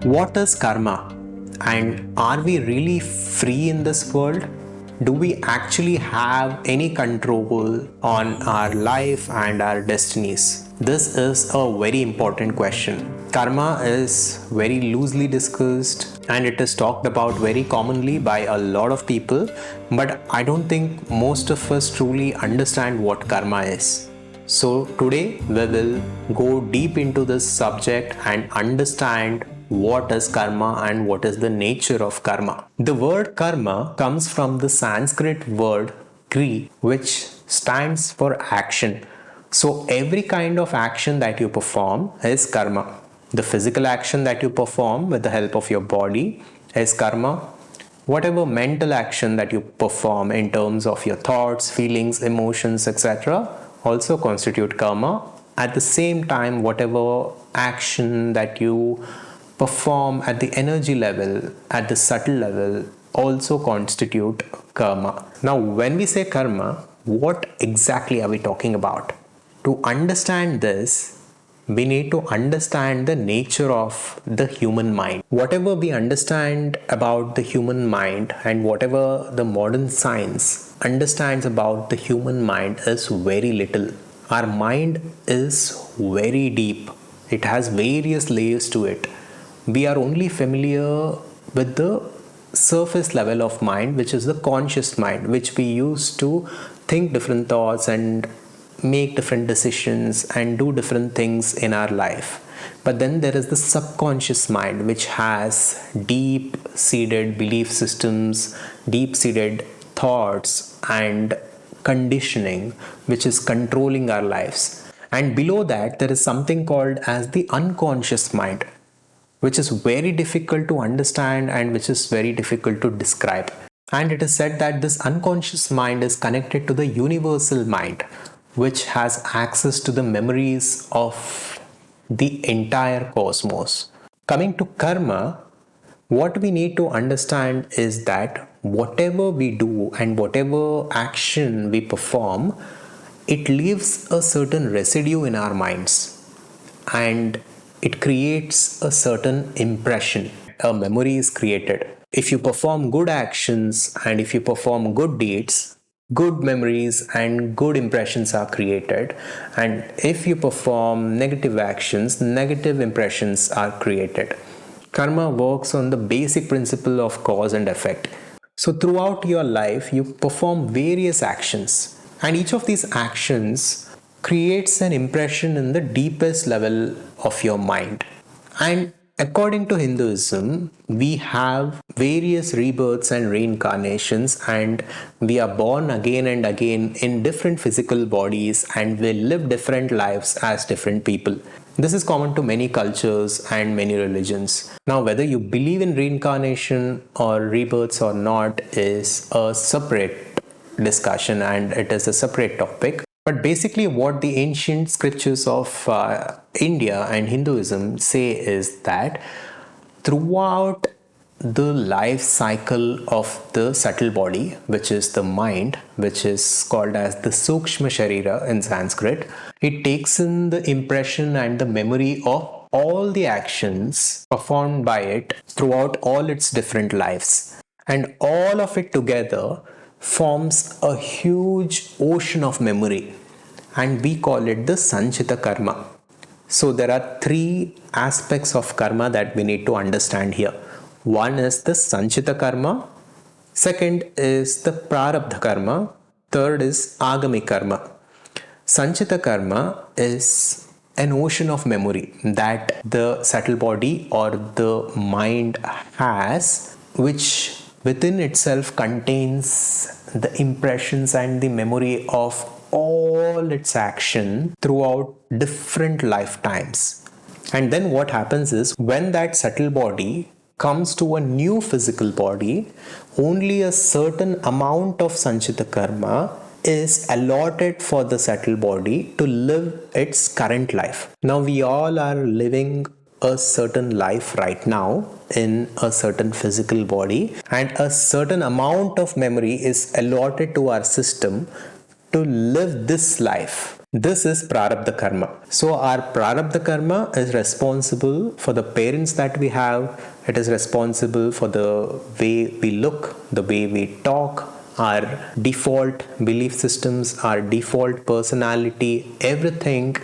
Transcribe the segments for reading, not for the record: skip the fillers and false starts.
What is karma? And are we really free in this world? Do we actually have any control on our life and our destinies? This is a very important question. Karma is very loosely discussed and it is talked about very commonly by a lot of people, but I don't think most of us truly understand what karma is. So, today we will go deep into this subject and understand what is karma and what is the nature of karma. The word karma comes from the Sanskrit word kri, which stands for action. So, every kind of action that you perform is karma. The physical action that you perform with the help of your body is karma. Whatever mental action that you perform in terms of your thoughts, feelings, emotions, etc., also constitute karma. At the same time, whatever action that you perform at the energy level, at the subtle level, also constitute karma. Now, when we say karma, what exactly are we talking about? To understand this, we need to understand the nature of the human mind. Whatever we understand about the human mind and whatever the modern science understands about the human mind is very little. Our mind is very deep, it has various layers to it. We are only familiar with the surface level of mind, which is the conscious mind, which we use to think different thoughts and make different decisions and do different things in our life. But then there is the subconscious mind, which has deep seated belief systems, deep seated thoughts and conditioning, which is controlling our lives. And below that there is something called as the unconscious mind, which is very difficult to understand and which is very difficult to describe. And it is said that this unconscious mind is connected to the universal mind, which has access to the memories of the entire cosmos. Coming to karma, what we need to understand is that whatever we do and whatever action we perform, it leaves a certain residue in our minds and it creates a certain impression. A memory is created. If you perform good actions and if you perform good deeds, good memories and good impressions are created. And if you perform negative actions, negative impressions are created. Karma works on the basic principle of cause and effect. So, throughout your life, you perform various actions, and each of these actions creates an impression in the deepest level of your mind. And according to Hinduism, we have various rebirths and reincarnations, and we are born again and again in different physical bodies, and we live different lives as different people. This is common to many cultures and many religions. Now, whether you believe in reincarnation or rebirths or not is a separate discussion and it is a separate topic. But basically, what the ancient scriptures of India and Hinduism say is that throughout the life cycle of the subtle body, which is the mind, which is called as the Sukshma Sharira in Sanskrit, it takes in the impression and the memory of all the actions performed by it throughout all its different lives. And all of it together forms a huge ocean of memory, and we call it the Sanchita Karma. So, there are three aspects of karma that we need to understand here. One is the Sanchita Karma, second is the Prarabdha Karma, third is Agami Karma. Sanchita Karma is an ocean of memory that the subtle body or the mind has, which within itself contains the impressions and the memory of all its action throughout different lifetimes. And then what happens is when that subtle body comes to a new physical body, only a certain amount of Sanchita Karma is allotted for the subtle body to live its current life. Now, we all are living a certain life right now in a certain physical body, and a certain amount of memory is allotted to our system to live this life This is prarabdha karma. So our prarabdha karma is responsible for the parents that we have. It is responsible for the way we look, the way we talk, our default belief systems, our default personality, everything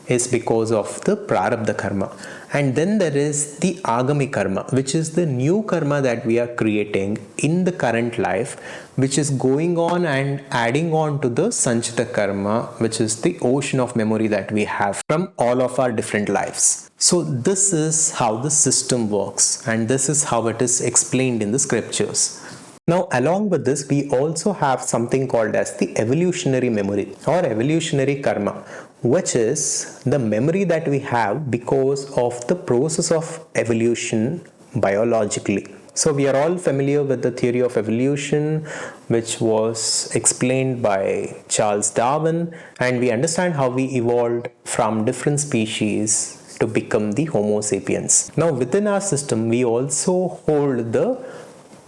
is because of the prarabdha karma. And then there is the agami karma, which is the new karma that we are creating in the current life, which is going on and adding on to the sanchita karma, which is the ocean of memory that we have from all of our different lives. So this is how the system works, and this is how it is explained in the scriptures. Now, along with this, we also have something called as the evolutionary memory or evolutionary karma, which is the memory that we have because of the process of evolution biologically. So, we are all familiar with the theory of evolution, which was explained by Charles Darwin, and we understand how we evolved from different species to become the Homo sapiens. Now, within our system, we also hold the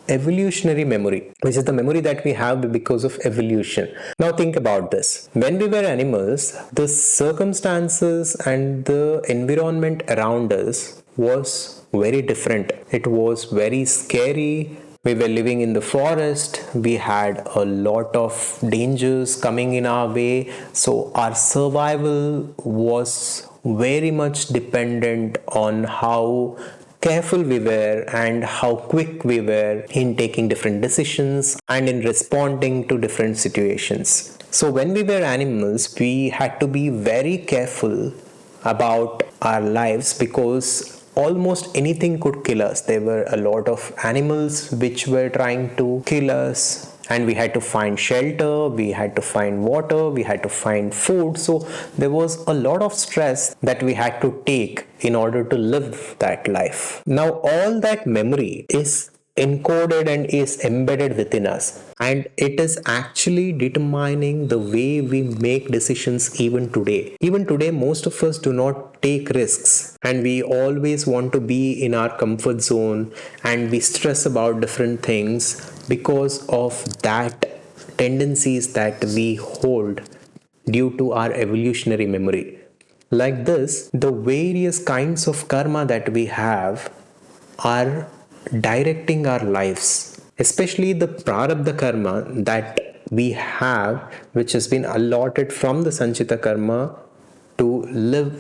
evolutionary memory, which is the memory that we have because of evolution. Now think about this. When we were animals, the circumstances and the environment around us was very different. It was very scary. We were living in the forest. We had a lot of dangers coming in our way. So our survival was very much dependent on how careful we were and how quick we were in taking different decisions and in responding to different situations. So, when we were animals, we had to be very careful about our lives because almost anything could kill us. There were a lot of animals which were trying to kill us, and we had to find shelter, we had to find water, we had to find food. So there was a lot of stress that we had to take in order to live that life. Now all that memory is encoded and is embedded within us, and it is actually determining the way we make decisions even today. Most of us do not take risks, and we always want to be in our comfort zone, and we stress about different things because of that tendencies that we hold due to our evolutionary memory. Like this, the various kinds of karma that we have are directing our lives, especially the prarabdha karma that we have, which has been allotted from the sanchita karma to live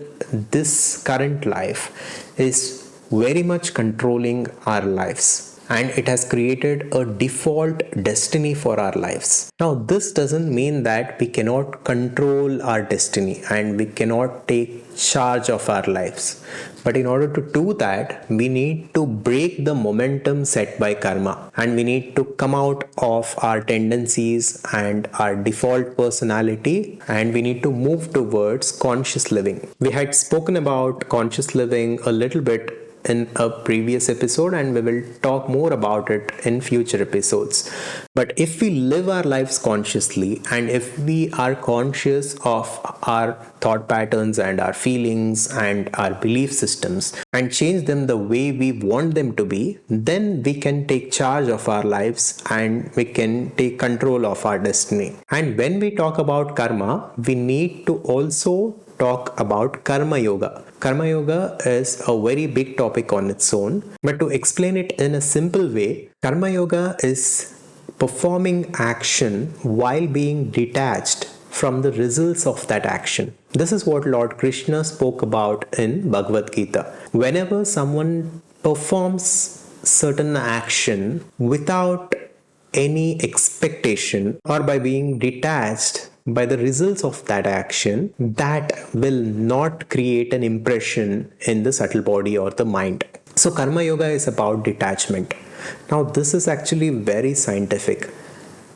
this current life, is very much controlling our lives, and it has created a default destiny for our lives. Now, this doesn't mean that we cannot control our destiny and we cannot take charge of our lives. But in order to do that, we need to break the momentum set by karma, and we need to come out of our tendencies and our default personality, and we need to move towards conscious living. We had spoken about conscious living a little bit in a previous episode, and we will talk more about it in future episodes. But if we live our lives consciously, and if we are conscious of our thought patterns and our feelings and our belief systems and change them the way we want them to be, then we can take charge of our lives and we can take control of our destiny. And when we talk about karma, we need to also talk about karma yoga. Karma yoga is a very big topic on its own, but to explain it in a simple way, karma yoga is performing action while being detached from the results of that action. This is what Lord Krishna spoke about in Bhagavad Gita. Whenever someone performs certain action without any expectation or by being detached by the results of that action, that will not create an impression in the subtle body or the mind. So karma yoga is about detachment. Now this is actually very scientific.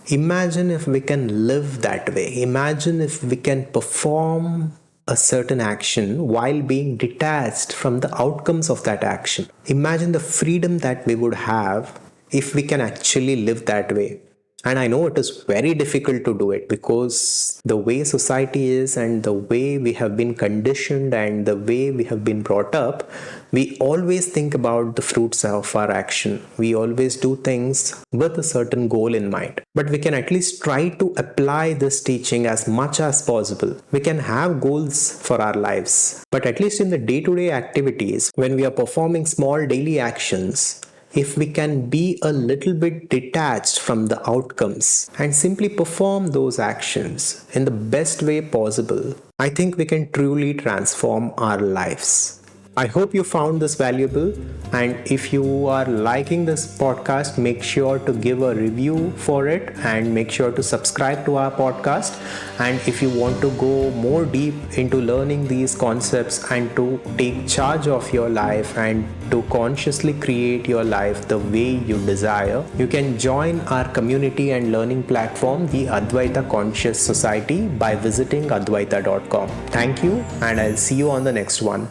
Imagine if we can live that way. Imagine if we can perform a certain action while being detached from the outcomes of that action. Imagine the freedom that we would have if we can actually live that way. And I know it is very difficult to do it because the way society is and the way we have been conditioned and the way we have been brought up, We always think about the fruits of our action. We always do things with a certain goal in mind. But we can at least try to apply this teaching as much as possible. We can have goals for our lives, but at least in the day to day activities, when we are performing small daily actions, if we can be a little bit detached from the outcomes and simply perform those actions in the best way possible, I think we can truly transform our lives. I hope you found this valuable, and if you are liking this podcast, make sure to give a review for it and make sure to subscribe to our podcast. And if you want to go more deep into learning these concepts and to take charge of your life and to consciously create your life the way you desire, you can join our community and learning platform, the Adhvaitha Conscious Society, by visiting adhvaitha.com. Thank you, and I'll see you on the next one.